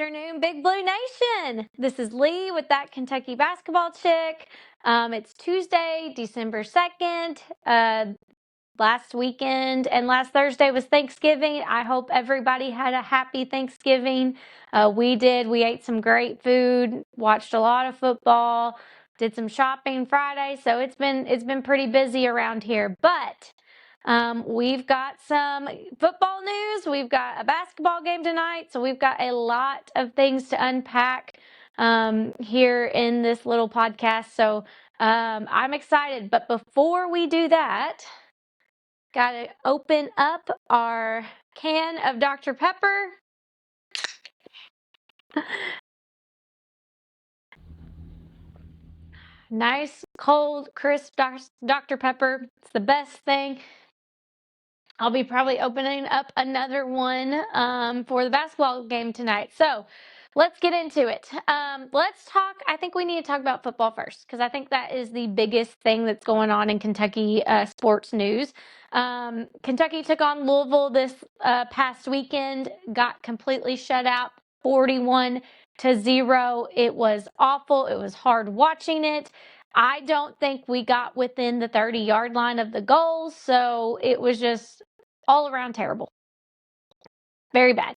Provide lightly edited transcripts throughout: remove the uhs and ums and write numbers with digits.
afternoon, Big Blue Nation. This is Lee with That Kentucky Basketball Chick. It's Tuesday, December 2nd. Last weekend and last Thursday was Thanksgiving. I hope everybody had a happy Thanksgiving. We did. We ate some great food, watched a lot of football, did some shopping Friday. So it's been pretty busy around here. But we've got some football news. We've got a basketball game tonight. So we've got a lot of things to unpack here in this little podcast. So I'm excited. But before we do that, got to open up our can of Dr. Pepper. Nice, cold, crisp Dr. Pepper. It's the best thing. I'll be probably opening up another one for the basketball game tonight. So let's get into it. Let's talk. I think we need to talk about football first because I think that is the biggest thing that's going on in Kentucky sports news. Kentucky took on Louisville this past weekend, got completely shut out, 41-0. It was awful. It was hard watching it. I don't think we got within the 30-yard line of the goals, so it was just all around terrible. Very bad.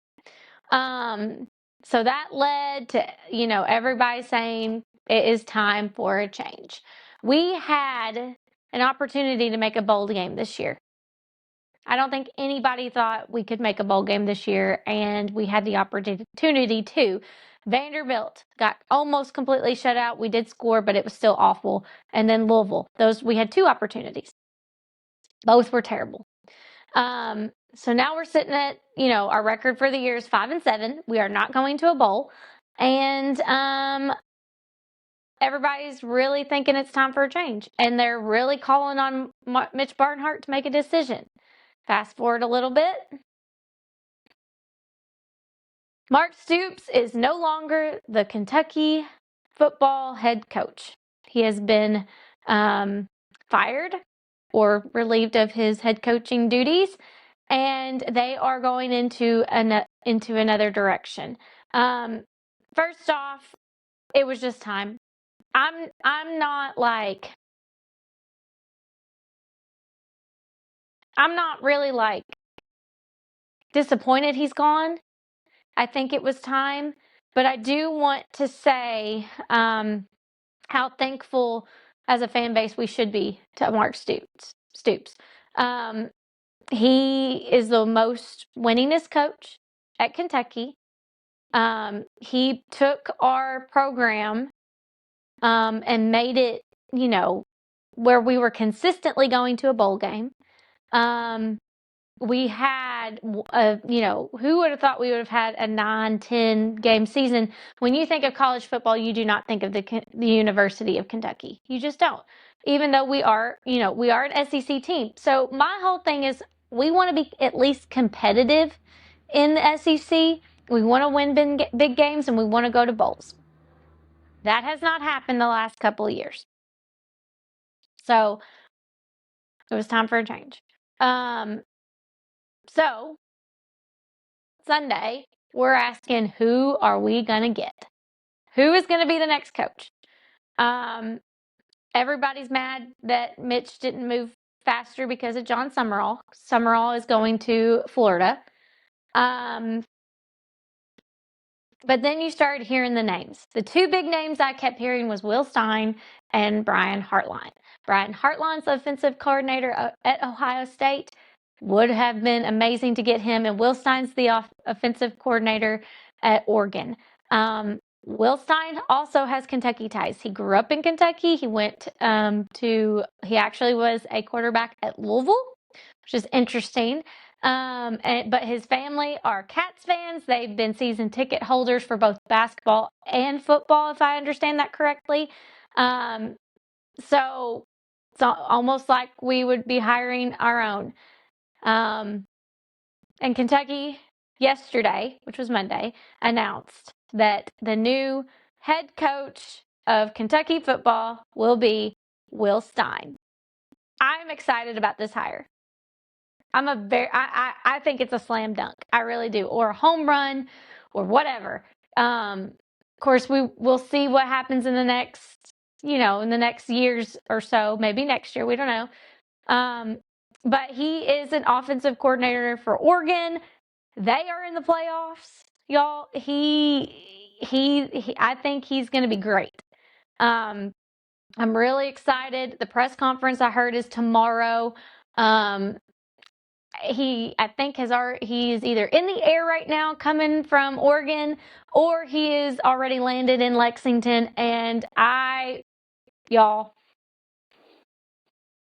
So that led to, everybody saying it is time for a change. We had an opportunity to make a bowl game this year. I don't think anybody thought we could make a bowl game this year, and we had the opportunity to. Vanderbilt got almost completely shut out. We did score, but it was still awful. And then Louisville. We had two opportunities. Both were terrible. So now we're sitting at, our record for the year is 5-7. We are not going to a bowl. And everybody's really thinking it's time for a change. And they're really calling on Mitch Barnhart to make a decision. Fast forward a little bit. Mark Stoops is no longer the Kentucky football head coach. He has been fired or relieved of his head coaching duties, and they are going into another direction. First off, it was just time. I'm not really disappointed he's gone. I think it was time, but I do want to say how thankful as a fan base we should be to Mark Stoops. He is the most winningest coach at Kentucky. He took our program and made it, where we were consistently going to a bowl game. We had, who would have thought we would have had a 9-10 game season? When you think of college football, you do not think of the University of Kentucky. You just don't. Even though we are an SEC team. So my whole thing is we want to be at least competitive in the SEC. We want to win big games and we want to go to bowls. That has not happened the last couple of years. So it was time for a change. So Sunday, we're asking, who are we going to get? Who is going to be the next coach? Everybody's mad that Mitch didn't move faster because of John Summerall. Summerall is going to Florida. But then you started hearing the names. The two big names I kept hearing was Will Stein and Brian Hartline. Brian Hartline's offensive coordinator at Ohio State. Would have been amazing to get him. And Will Stein's the offensive coordinator at Oregon. Will Stein also has Kentucky ties. He grew up in Kentucky. He went he actually was a quarterback at Louisville, which is interesting. But his family are Cats fans. They've been season ticket holders for both basketball and football, if I understand that correctly. So it's almost like we would be hiring our own. And Kentucky yesterday, which was Monday, announced that the new head coach of Kentucky football will be Will Stein. I'm excited about this hire. I think it's a slam dunk. I really do. Or a home run or whatever. Of course, we'll see what happens in the next years or so, maybe next year. We don't know. But he is an offensive coordinator for Oregon. They are in the playoffs, y'all. I think he's going to be great. I'm really excited. The press conference I heard is tomorrow. I think he's either in the air right now coming from Oregon, or he is already landed in Lexington. And y'all,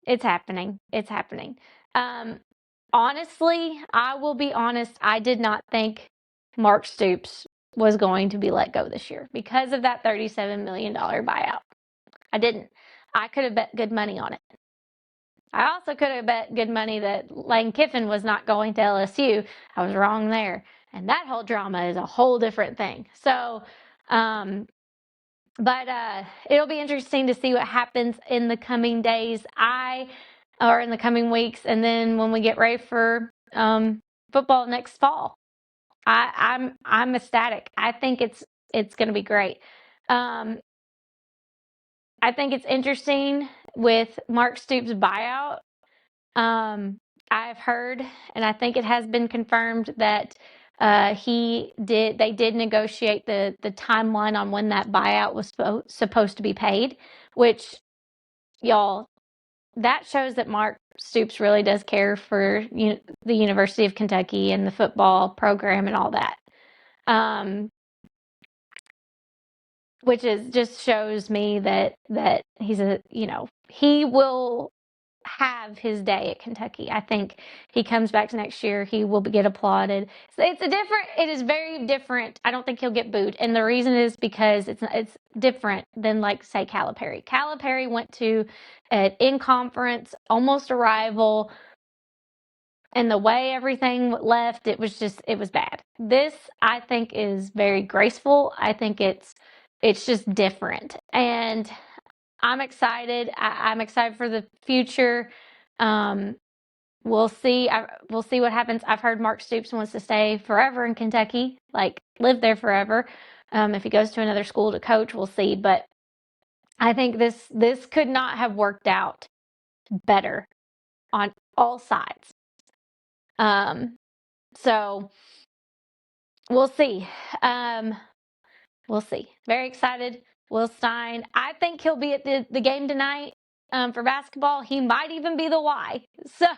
it's happening. It's happening. Honestly, I will be honest, I did not think Mark Stoops was going to be let go this year because of that $37 million buyout. I didn't. I could have bet good money on it. I also could have bet good money that Lane Kiffin was not going to LSU. I was wrong there. And that whole drama is a whole different thing. So, but it'll be interesting to see what happens in the coming days. Or in the coming weeks, and then when we get ready for football next fall. I'm ecstatic. I think it's going to be great. I think it's interesting with Mark Stoops' buyout. I've heard, and I think it has been confirmed that they did negotiate the timeline on when that buyout was supposed to be paid, which, y'all, that shows that Mark Stoops really does care for the University of Kentucky and the football program and all that. Which just shows me that he's he will have his day at Kentucky. I think he comes back next year, he will get applauded. So it is very different. I don't think he'll get booed. And the reason is because it's different than, like, say, Calipari. Calipari went to an in-conference, almost a rival, and the way everything left, it was bad. This, I think, is very graceful. I think it's just different. And I'm excited. I'm excited for the future. We'll see. We'll see what happens. I've heard Mark Stoops wants to stay forever in Kentucky, like live there forever. If he goes to another school to coach, we'll see. But I think this could not have worked out better on all sides. So we'll see. We'll see. Very excited. Will Stein. I think he'll be at the game tonight for basketball. He might even be the Y. So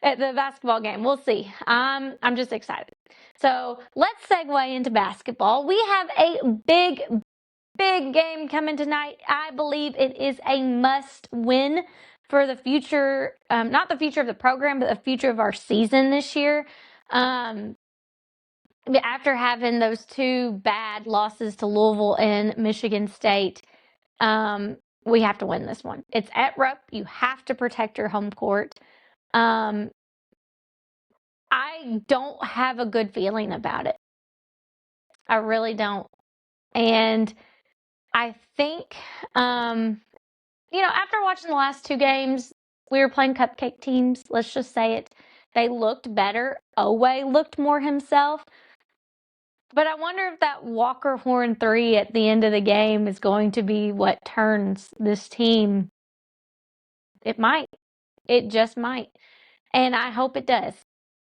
at the basketball game, we'll see. I'm just excited. So let's segue into basketball. We have a big game coming tonight. I believe it is a must win for the future, not the future of the program, but the future of our season this year. After having those two bad losses to Louisville and Michigan State, we have to win this one. It's at Rupp. You have to protect your home court. I don't have a good feeling about it. I really don't. And I think, after watching the last two games, we were playing cupcake teams. Let's just say it. They looked better. Owe looked more himself. But I wonder if that Walker Horn 3 at the end of the game is going to be what turns this team. It might. It just might. And I hope it does.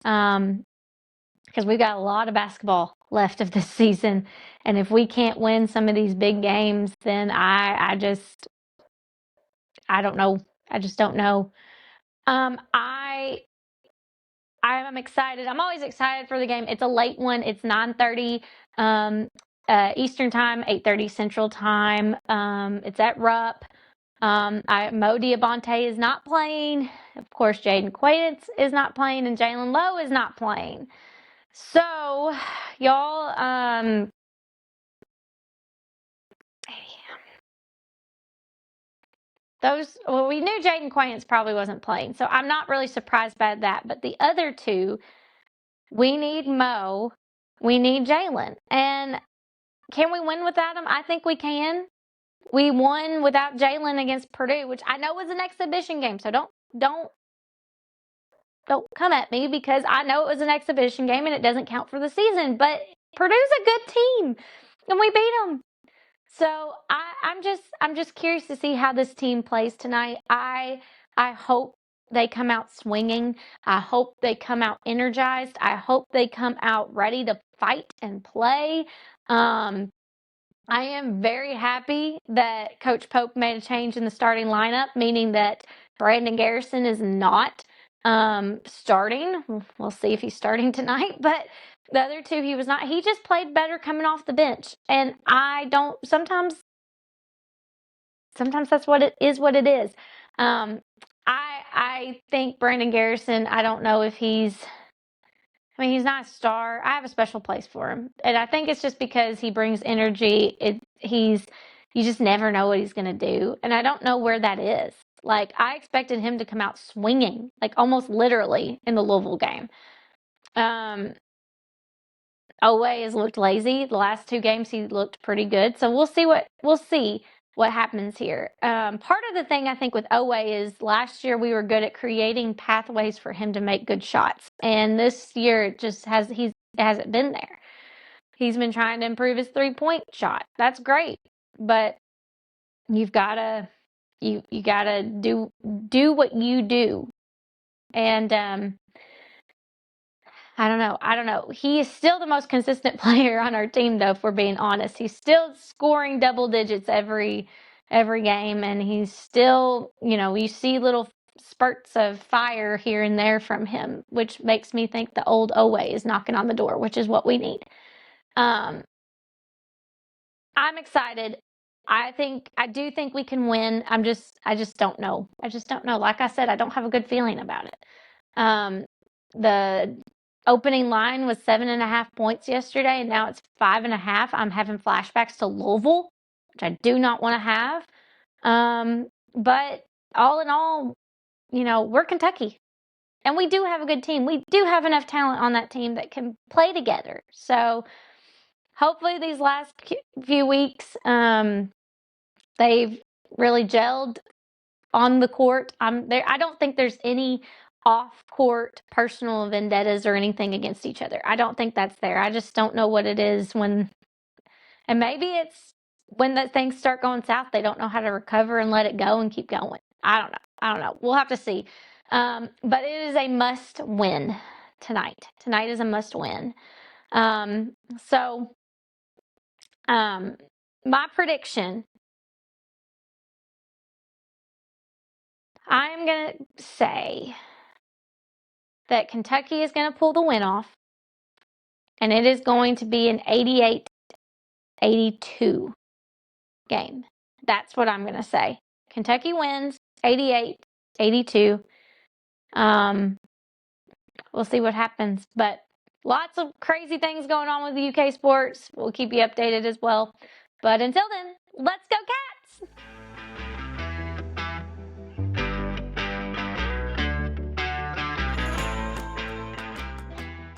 Because we've got a lot of basketball left of this season. And if we can't win some of these big games, then I don't know. I just don't know. I'm excited. I'm always excited for the game. It's a late one. It's 9:30 Eastern time, 8:30 Central time. It's at Rupp. Mo Diabate is not playing. Of course, Jaden Quaintance is not playing, and Jalen Lowe is not playing. So, y'all, we knew Jaden Quaintance probably wasn't playing, so I'm not really surprised by that. But the other two, we need Mo, we need Jalen. And can we win without him? I think we can. We won without Jalen against Purdue, which I know was an exhibition game. So don't come at me, because I know it was an exhibition game and it doesn't count for the season. But Purdue's a good team. and we beat them. So I'm just curious to see how this team plays tonight. I hope they come out swinging. I hope they come out energized. I hope they come out ready to fight and play. Um, I am very happy that Coach Pope made a change in the starting lineup, meaning that Brandon Garrison is not starting. We'll see if he's starting tonight, but the other two he was not. He just played better coming off the bench, and I don't. Sometimes that's what it is. What it is. Um, I think Brandon Garrison. I don't know if he's. I mean, he's not a star. I have a special place for him, and I think it's just because he brings energy. You just never know what he's going to do, and I don't know where that is. Like I expected him to come out swinging, like almost literally in the Louisville game. Um, Oweh has looked lazy. The last two games he looked pretty good. So we'll see what happens here. Part of the thing I think with Oweh is last year we were good at creating pathways for him to make good shots, and this year it just hasn't been there. He's been trying to improve his 3-point shot. That's great, but you've gotta you gotta do what you do, and I don't know. I don't know. He is still the most consistent player on our team, though, if we're being honest. He's still scoring double digits every game, and he's still, you see little spurts of fire here and there from him, which makes me think the old Oweh is knocking on the door, which is what we need. Um, I'm excited. I do think we can win. I just don't know. I just don't know. Like I said, I don't have a good feeling about it. The opening line was 7.5 points yesterday, and now it's 5.5. I'm having flashbacks to Louisville, which I do not want to have. But all in all, we're Kentucky, and we do have a good team. We do have enough talent on that team that can play together. So hopefully these last few weeks, they've really gelled on the court. I don't think there's any off-court personal vendettas or anything against each other. I don't think that's there. I just don't know what it is and maybe it's when the things start going south, they don't know how to recover and let it go and keep going. I don't know. We'll have to see. But it is a must win tonight. Tonight is a must win. So, my prediction, I'm going to say that Kentucky is going to pull the win off, and it is going to be an 88-82 game. That's what I'm going to say. Kentucky wins 88-82. We'll see what happens, but lots of crazy things going on with the UK sports. We'll keep you updated as well. But until then, let's go